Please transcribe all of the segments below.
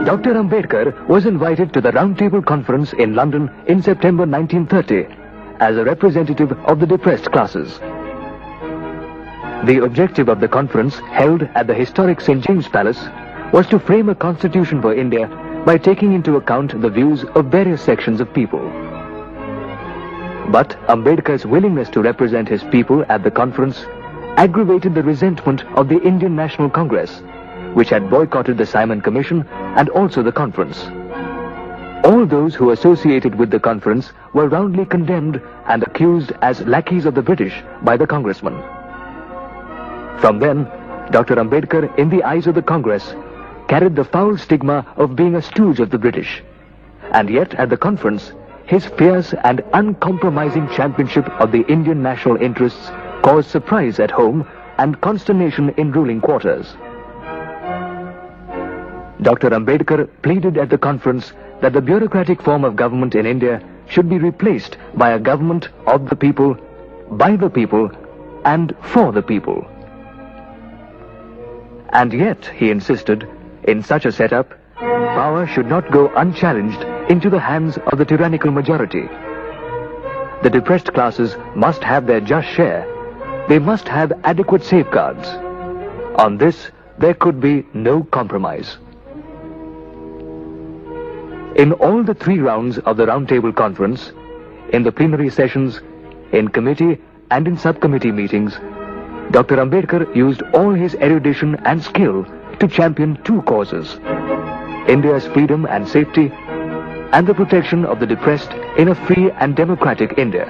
Dr. Ambedkar was invited to the Round Table Conference in London in September 1930 as a representative of the depressed classes. The objective of the conference, held at the historic St. James Palace, was to frame a constitution for India by taking into account the views of various sections of people. But Ambedkar's willingness to represent his people at the conference aggravated the resentment of the Indian National Congress, which had boycotted the Simon Commission and also the conference. All those who associated with the conference were roundly condemned and accused as lackeys of the British by the congressman. From then, Dr. Ambedkar, in the eyes of the Congress, carried the foul stigma of being a stooge of the British. And yet, at the conference, his fierce and uncompromising championship of the Indian national interests caused surprise at home and consternation in ruling quarters. Dr. Ambedkar pleaded at the conference that the bureaucratic form of government in India should be replaced by a government of the people, by the people, and for the people. And yet, he insisted, in such a setup, power should not go unchallenged into the hands of the tyrannical majority. The depressed classes must have their just share. They must have adequate safeguards. On this, there could be no compromise. In all the 3 rounds of the Round Table Conference, in the plenary sessions, in committee and in subcommittee meetings, Dr. Ambedkar used all his erudition and skill to champion 2 causes: India's freedom and safety, and the protection of the depressed in a free and democratic India.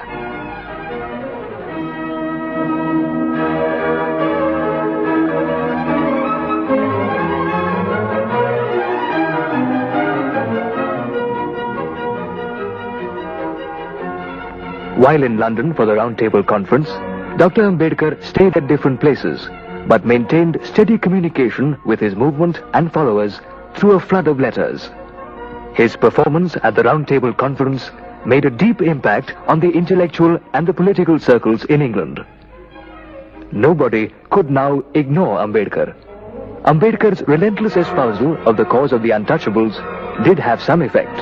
While in London for the Round Table Conference, Dr. Ambedkar stayed at different places, but maintained steady communication with his movement and followers through a flood of letters. His performance at the Round Table Conference made a deep impact on the intellectual and the political circles in England. Nobody could now ignore Ambedkar. Ambedkar's relentless espousal of the cause of the untouchables did have some effect.